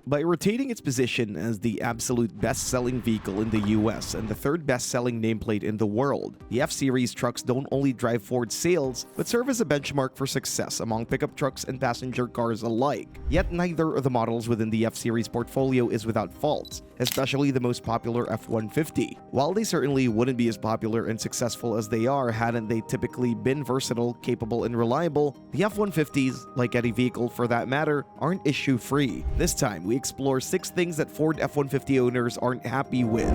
By retaining its position as the absolute best-selling vehicle in the US and the third best-selling nameplate in the world, the F-Series trucks don't only drive Ford sales, but serve as a benchmark for success among pickup trucks and passenger cars alike. Yet neither of the models within the F-Series portfolio is without faults, especially the most popular F-150. While they certainly wouldn't be as popular and successful as they are hadn't they typically been versatile, capable, and reliable, the F-150s, like any vehicle for that matter, aren't issue-free. This time, we explore 6 things that Ford F-150 owners aren't happy with.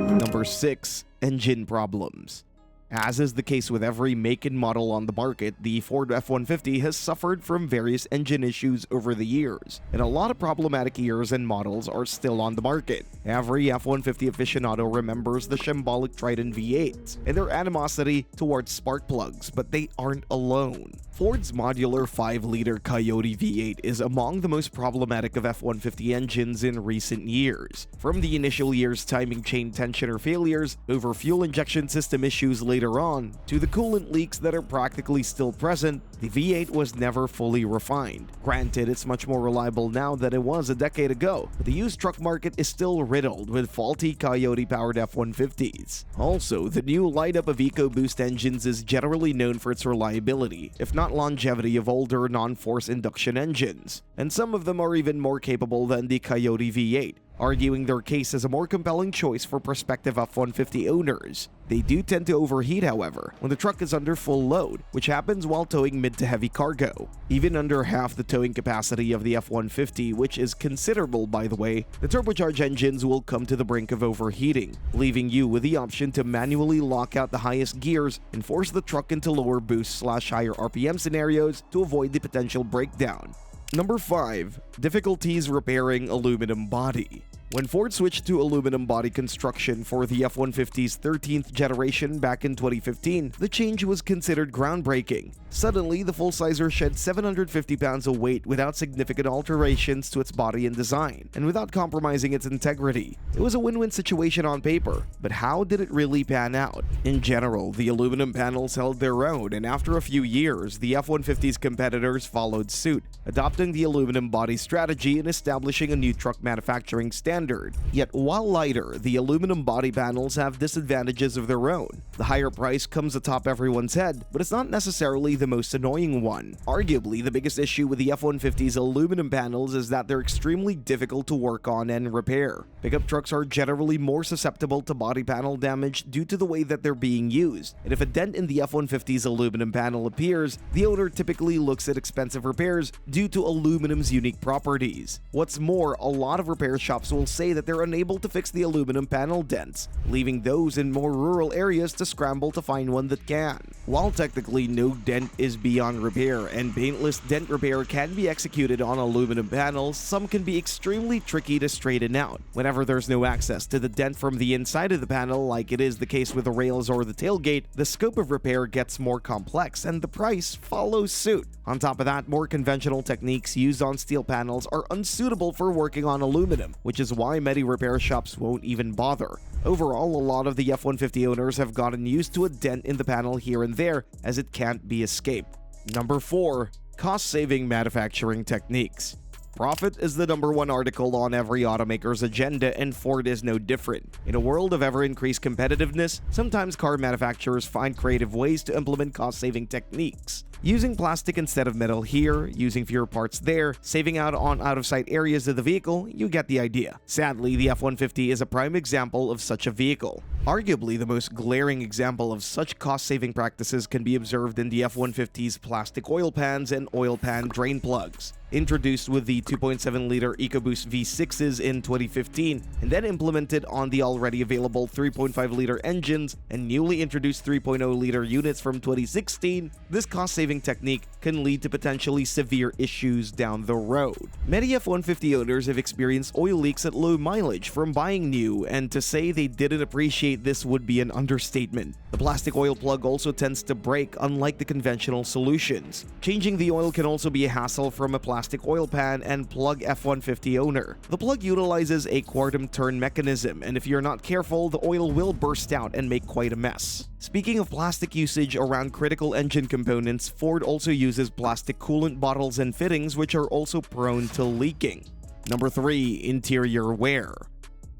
Number 6. Engine problems. As is the case with every make and model on the market, the Ford F-150 has suffered from various engine issues over the years, and a lot of problematic years and models are still on the market. Every F-150 aficionado remembers the shambolic Triton V8s and their animosity towards spark plugs, but they aren't alone. Ford's modular 5-liter Coyote V8 is among the most problematic of F-150 engines in recent years. From the initial year's timing chain tensioner failures, over fuel injection system issues later on, to the coolant leaks that are practically still present, the V8 was never fully refined. Granted, it's much more reliable now than it was a decade ago, but the used truck market is still riddled with faulty Coyote-powered F-150s. Also, the new lineup of EcoBoost engines is generally known for its reliability, if not longevity, of older non-force induction engines, and some of them are even more capable than the Coyote V8, arguing their case as a more compelling choice for prospective F-150 owners. They do tend to overheat, however, when the truck is under full load, which happens while towing mid to heavy cargo. Even under half the towing capacity of the F-150, which is considerable by the way, the turbocharged engines will come to the brink of overheating, leaving you with the option to manually lock out the highest gears and force the truck into lower boost/higher RPM scenarios to avoid the potential breakdown. Number 5. Difficulties repairing aluminum body. When Ford switched to aluminum body construction for the F-150's 13th generation back in 2015, the change was considered groundbreaking. Suddenly, the full-sizer shed 750 pounds of weight without significant alterations to its body and design, and without compromising its integrity. It was a win-win situation on paper, but how did it really pan out? In general, the aluminum panels held their own, and after a few years, the F-150's competitors followed suit, adopting the aluminum body strategy and establishing a new truck manufacturing standard. Yet while lighter, the aluminum body panels have disadvantages of their own. The higher price comes atop everyone's head, but it's not necessarily the most annoying one. Arguably, the biggest issue with the F-150's aluminum panels is that they're extremely difficult to work on and repair. Pickup trucks are generally more susceptible to body panel damage due to the way that they're being used, and if a dent in the F-150's aluminum panel appears, the owner typically looks at expensive repairs due to aluminum's unique properties. What's more, a lot of repair shops will say that they're unable to fix the aluminum panel dents, leaving those in more rural areas to scramble to find one that can. While technically no dent is beyond repair and paintless dent repair can be executed on aluminum panels, some can be extremely tricky to straighten out. Whenever there's no access to the dent from the inside of the panel, like it is the case with the rails or the tailgate, the scope of repair gets more complex and the price follows suit. On top of that, more conventional techniques used on steel panels are unsuitable for working on aluminum, which is why many repair shops won't even bother. Overall, a lot of the F-150 owners have gotten used to a dent in the panel here and there, as it can't be escaped. Number 4. Cost-saving manufacturing techniques. Profit is the #1 article on every automaker's agenda, and Ford is no different. In a world of ever-increased competitiveness, sometimes car manufacturers find creative ways to implement cost-saving techniques. Using plastic instead of metal here, using fewer parts there, saving out on out-of-sight areas of the vehicle, you get the idea. Sadly, the F-150 is a prime example of such a vehicle. Arguably, the most glaring example of such cost-saving practices can be observed in the F-150's plastic oil pans and oil pan drain plugs. Introduced with the 2.7-liter EcoBoost V6s in 2015, and then implemented on the already available 3.5-liter engines and newly introduced 3.0-liter units from 2016, this cost-saving technique can lead to potentially severe issues down the road. Many F-150 owners have experienced oil leaks at low mileage from buying new, and to say they didn't appreciate this would be an understatement. The plastic oil plug also tends to break, unlike the conventional solutions. Changing the oil can also be a hassle from a plastic oil pan and plug F-150 owner. The plug utilizes a quartum turn mechanism, and if you're not careful, the oil will burst out and make quite a mess. Speaking of plastic usage around critical engine components, Ford also uses plastic coolant bottles and fittings, which are also prone to leaking. Number 3. Interior wear.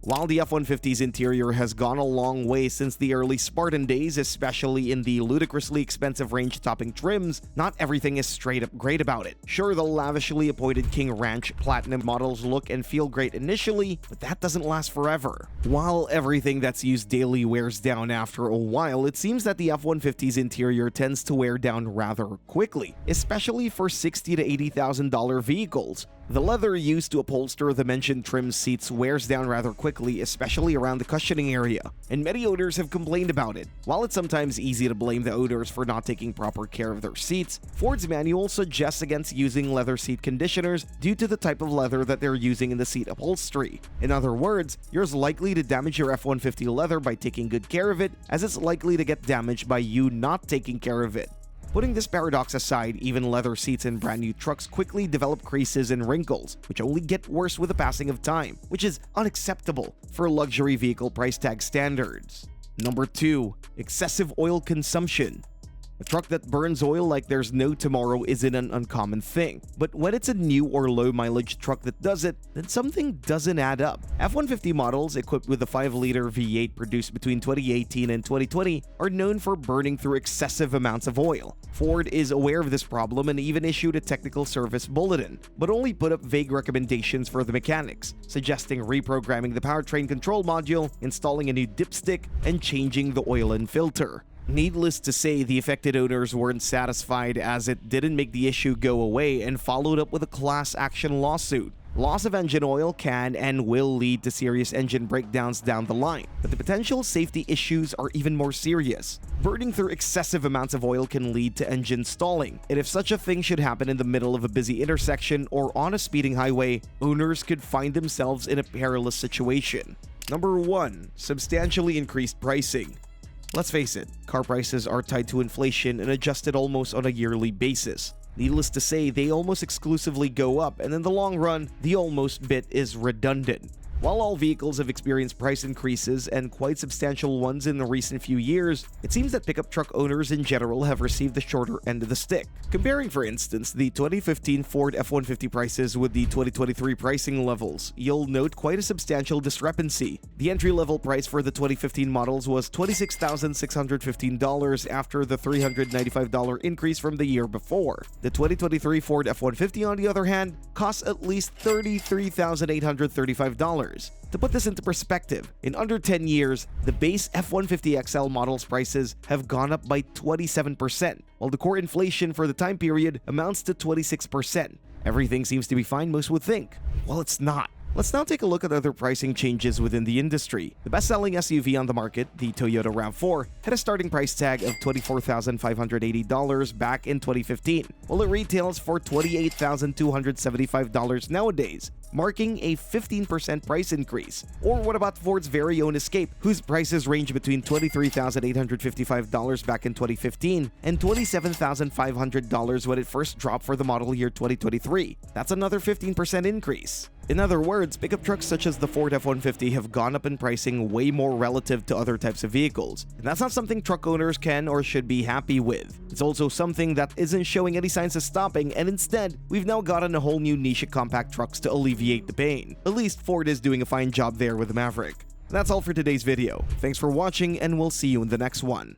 While the F-150's interior has gone a long way since the early Spartan days, especially in the ludicrously expensive range-topping trims, not everything is straight up great about it. Sure, the lavishly appointed King Ranch Platinum models look and feel great initially, but that doesn't last forever. While everything that's used daily wears down after a while, it seems that the F-150's interior tends to wear down rather quickly, especially for $60,000 to $80,000 vehicles. The leather used to upholster the mentioned trim seats wears down rather quickly, especially around the cushioning area, and many owners have complained about it. While it's sometimes easy to blame the owners for not taking proper care of their seats, Ford's manual suggests against using leather seat conditioners due to the type of leather that they're using in the seat upholstery. In other words, you're as likely to damage your F-150 leather by taking good care of it as it's likely to get damaged by you not taking care of it. Putting this paradox aside, even leather seats in brand new trucks quickly develop creases and wrinkles, which only get worse with the passing of time, which is unacceptable for luxury vehicle price tag standards. Number 2. Excessive oil consumption. A truck that burns oil like there's no tomorrow isn't an uncommon thing, but when it's a new or low-mileage truck that does it, then something doesn't add up. F-150 models equipped with the 5-liter V8 produced between 2018 and 2020 are known for burning through excessive amounts of oil. Ford is aware of this problem and even issued a technical service bulletin, but only put up vague recommendations for the mechanics, suggesting reprogramming the powertrain control module, installing a new dipstick, and changing the oil and filter. Needless to say, the affected owners weren't satisfied as it didn't make the issue go away and followed up with a class action lawsuit. Loss of engine oil can and will lead to serious engine breakdowns down the line, but the potential safety issues are even more serious. Burning through excessive amounts of oil can lead to engine stalling, and if such a thing should happen in the middle of a busy intersection or on a speeding highway, owners could find themselves in a perilous situation. Number 1. Substantially increased pricing. Let's face it, car prices are tied to inflation and adjusted almost on a yearly basis. Needless to say, they almost exclusively go up, and in the long run, the almost bit is redundant. While all vehicles have experienced price increases and quite substantial ones in the recent few years, it seems that pickup truck owners in general have received the shorter end of the stick. Comparing, for instance, the 2015 Ford F-150 prices with the 2023 pricing levels, you'll note quite a substantial discrepancy. The entry-level price for the 2015 models was $26,615 after the $395 increase from the year before. The 2023 Ford F-150, on the other hand, costs at least $33,835. To put this into perspective, in under 10 years, the base F-150 XL model's prices have gone up by 27%, while the core inflation for the time period amounts to 26%. Everything seems to be fine, most would think. Well, it's not. Let's now take a look at other pricing changes within the industry. The best-selling SUV on the market, the Toyota RAV4, had a starting price tag of $24,580 back in 2015, while it retails for $28,275 nowadays, marking a 15% price increase. Or what about Ford's very own Escape, whose prices range between $23,855 back in 2015 and $27,500 when it first dropped for the model year 2023. That's another 15% increase. In other words, pickup trucks such as the Ford F-150 have gone up in pricing way more relative to other types of vehicles, and that's not something truck owners can or should be happy with. It's also something that isn't showing any signs of stopping, and instead, we've now gotten a whole new niche of compact trucks to alleviate the pain. At least Ford is doing a fine job there with the Maverick. That's all for today's video. Thanks for watching, and we'll see you in the next one.